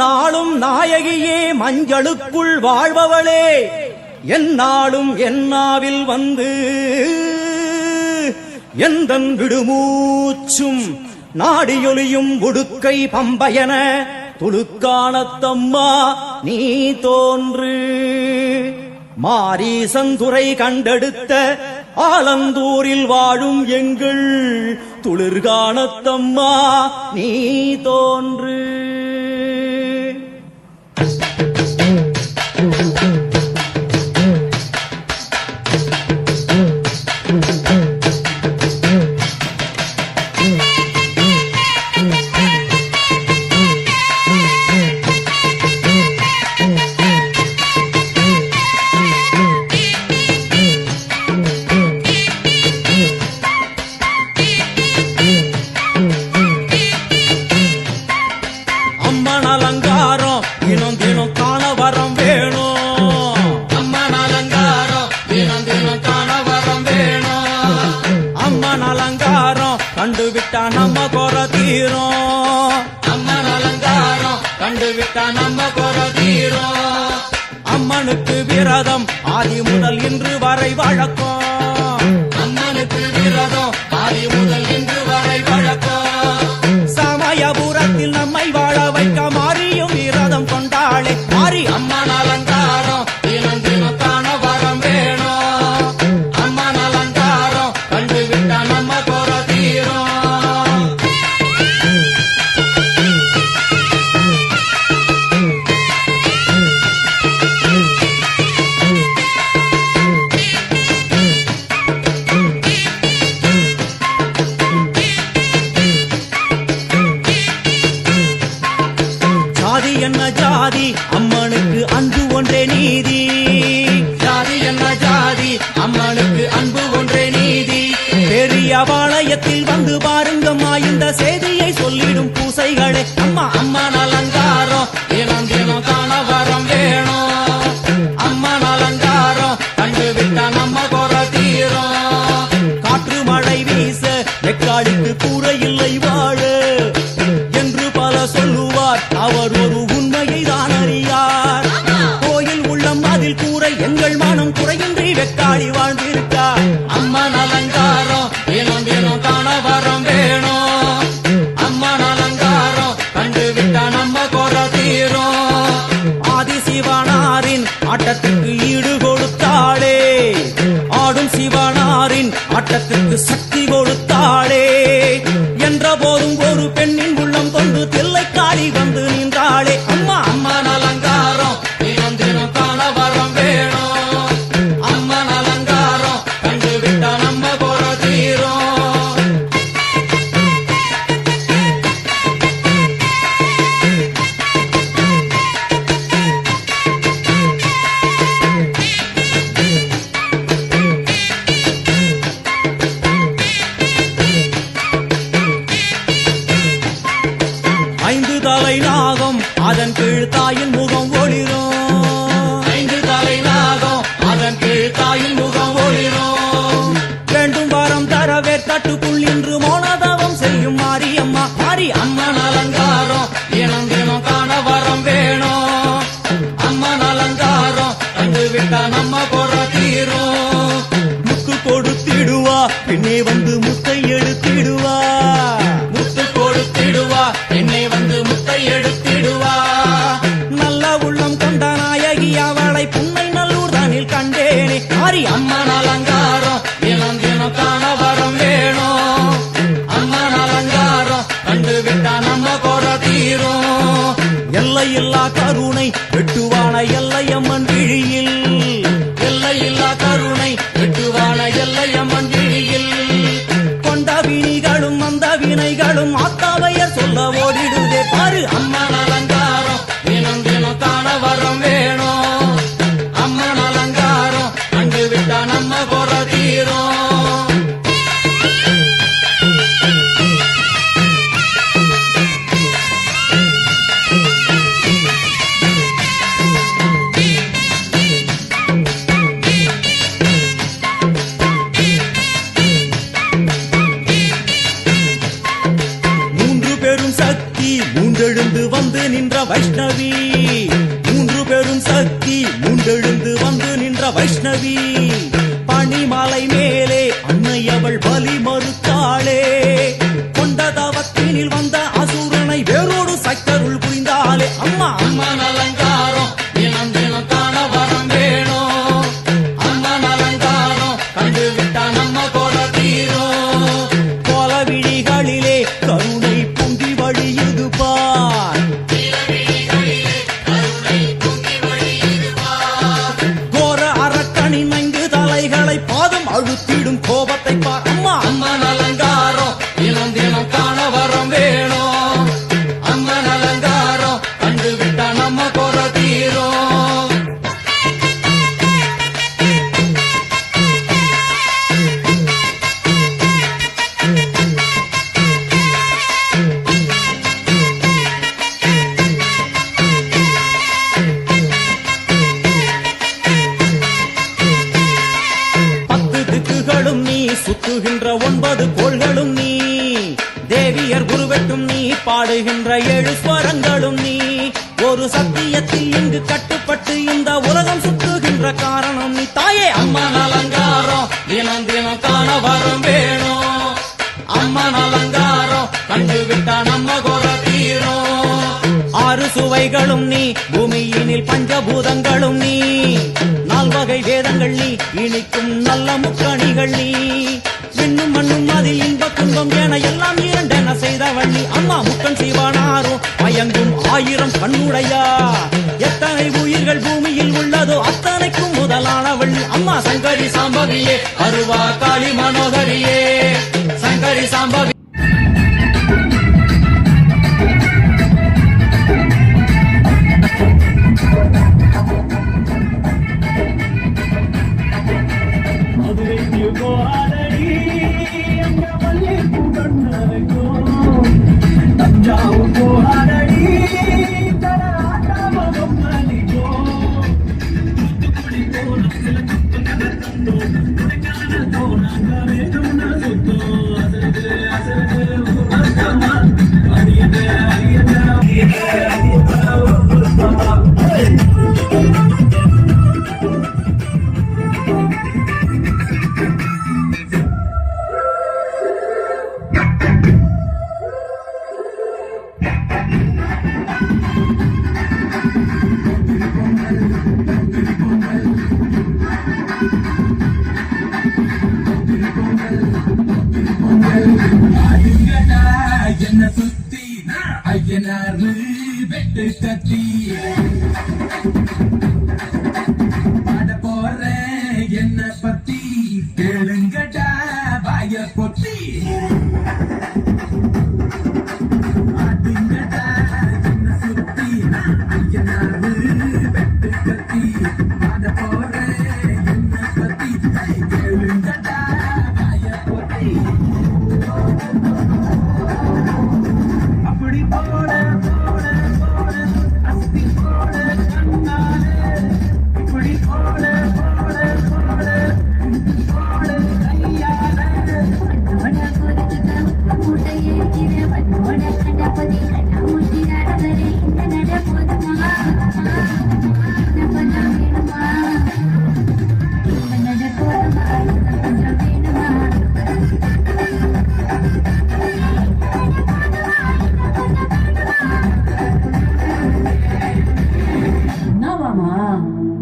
நன்னாளும் நாயகியே மஞ்சளுக்குள் வாழ்பவளே என்னாலும் என்னாவில் வந்து எந்தன் விடுமூச்சும் நாடியொலியும் உடுக்கை பம்பையன துளுக்கானத்தம்மா நீ தோன்று. மாரீசந்துரை கண்டெடுத்த ஆலந்தூரில் வாழும் எங்கள் துளிர்கானத்தம்மா நீ தோன்று. கண்டுவிட்டா நம்ம குற தீரும். அம்மன் அலங்காரம் கண்டுவிட்டா நம்ம குற தீரும். அம்மனுக்கு விரதம் ஆதி முதல் இன்று வரை வழக்கம். அம்மனுக்கு விரதம் ஆதி முதல் இன்று வரை வழக்கம். சமயபுரத்தில் நம்மை வாழ வைக்க மாறியும் விரதம் கொண்டாளே மாறி அம்மன் அலங்காரம் தினம் தினம் காண வரம் வேணும். அம்மன் அலங்காரம் கண்டுவிட்டா நம்ம குற என்ன ஜாதி அம்மனுக்கு அன்பு ஒன்றே நீதி. ஜாதி என்ன ஜாதி அம்மனுக்கு அன்பு ஒன்றே நீதி. பெரிய பாளையத்தில் வந்து பாருங்கம்மா இந்த செய்தியை சொல்லிடும் பூசைகளே. அம்மா அம்மன் அலங்காரம் தினம் தினம் காண வரம் வேணும். அம்மன் அலங்காரம் கண்டுவிட்டா நம்ம குற தீரும். காற்று மழை வீச வெக்காளிக்கு கூரை இல்லை வாழ என்று பல சொல்லுவார். அவர் ஒரு உண்மையை தான் அறியார். கோயில் உள்ளம் அதில் கூரை எங்கள் மனம் குறையின்றி வெக்காளி வாழ்ந்திருக்கார். அம்மன் அலங்காரம் தினம் தினம் காண வரம் வேணும். அம்மன் அலங்காரம் கண்டுவிட்டா நம்ம குற தீரும். ஆதி சிவனாரின் ஆட்டத்துக்கு ஈடு கொடுத்தாளே. ஆடும் சிவனாரின் ஆட்டத்துக்கு சக்தி கொடுத்தாளே. என்ற போதும் ஒரு பெண்ணின் உள்ளம் கொண்டு தில்லைக்காளி வந்து நின்றாளே. அம்மா அம்மன் அலங்காரம் தினம் தினம் காண வரம் வேணும். அம்மன் அலங்காரம் கண்டுவிட்டா நம்ம குற தீரும். ஐந்து தலை நாகம் அதன் கீழ் தாயின் முகம் ஒளிரும். ஐந்து தலை நாகம் அதன் கீழ் தாயின் முகம் ஒளிரும். வேண்டும் வரம் தரவே தட்டுக்குள் இன்று மோனதவம் செய்யும் மாரியம்மா மாரி அம்மன் அலங்காரம் தினம் தினம் காண வரம் வேணும். அம்மன் அலங்காரம் கண்டுவிட்டா நம்ம குற தீரும். முக்கு கொடுத்திடுவா பின்னே வந்து முத்தை எடுத்திடுவா. முத்து கொடுத்திடுவா என்னை வந்து முத்தை எடுத்திடுவா. நல்ல உள்ளம் கொண்ட நாயகி அவளை புன்னை நல்லூர் தானில் கண்டேனே. மாறி அம்மன் அலங்காரம் தினம் தினம் காண வரம் வேணும். அம்மன் அலங்காரம் கண்டுவிட்டா நம்ம குற தீரும். எல்லையில்லா கருணை வெட்டுவான எல்லையம்மன் விழியில். எல்லையில்லா கருணை வெட்டுவான எல்லையம்மன் விழியில். கொண்ட வினிகளும் அந்த வினைகளும் ஆத்தாவையர் சொல்ல ஓடிடுதே பாரு அம்மன் அலங்காரம் தினம் தினம் காண வரம் வேணும். அம்மன் அலங்காரம் கண்டுவிட்டா கொண்டு வந்து நின்ற வைஷ்ணவி பனிமலை மேலே அன்னை அவள் பலி மறுத்தாளே கொண்ட தவத்தினில் வந்த அசுரனை வேரோடு சக்கருள் புரிந்தாளே அம்மா அம்மன் அலங்காரம் தினம் தினம் காண வரம் வேணும் அம்மன் அலங்காரம் கண்டு விட்டா நம்ம கொட தீரும் கோல விழிகளிலே கருணை பொங்கி வழியுது பார் கோர அரக்கனின் 5 தலைகளை பாதம் அழுத்திடும் கோபத்தை பார் அம்மா அம்மன் அலங்காரம் தினம் தினம் காண வரம் வேணும் அம்மன் அலங்காரம் கண்டு விட்டா நம்ம கொர தீரும் திக்குகளும் நீ சுத்துகின்ற 9 கோள்களும் நீ தேவியர் குருவெட்டும் நீ பாடுகின்ற 7 ஸ்வரங்களும் நீ ஒரு சத்தியத்தில் இங்கு கட்டுப்பட்டு இந்த உலகம் சுத்துகின்ற காரணம் நீ தாயே அம்மன் அலங்காரம் தினம் தினம் காண வரம் வேணும் அம்மன் அலங்காரம் கண்டு விட்டா நம்ம கொர தீரும் 6 சுவைகளும் நீ பூமியினில் பஞ்சபூதங்களும் நீ 4 வகை வேதங்கள் நீ இனிக்கும் நல்ல முக்கணிகள் நீ விண்ணும் மண்ணும் அதில் இன்ப துன்பம் என எல்லாம் இரண்டென செய்தவள் நீ அம்மா முக்கன் சிவனாரும் மயங்கும் 1000 கண்ணுடையா எத்தனை உயிர்கள் பூமியில் உள்ளதோ அத்தனைக்கும் முதலானவள் நீ அம்மா சங்கரி சாம்பவியே அருவா காளி மனோகரியே சங்கரி சாம்பவி என்ன சுத்தி ஐயனாரு வெட்டு கத்தி பாட போறேன் என்ன பத்தி கேளுங்கடா வாய பொத்தி ஆடுங்கடா என்ன சுத்தி ஐயனாரு வெட்டு கத்தி பாட போறேன் என்ன பத்தி கேளுங்கடா வாய பொத்தி அப்படி போட போட போட அஸ்தி போட கண்ணாலே இப்படி போட போட போட போட கையாலே வண்ணோட கொடுத்துக்க மூட்டை ஏற்றிட வண்ணோட கண்டபதி கண்ணாமூட்டி நடவரே இந்த நட போதுமா கொஞ்சம் வேணுமா இந்த நட போதுமா கொஞ்சம் வேணுமா என்னவாமா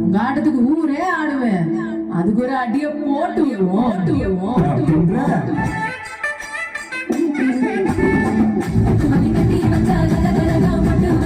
உங்க ஆட்டத்துக்கு ஊரே ஆடுவேன் அதுக்கு ஒரு அடிய போட்டு மணிக்கட்டி வச்சா கலகலகா மட்டும்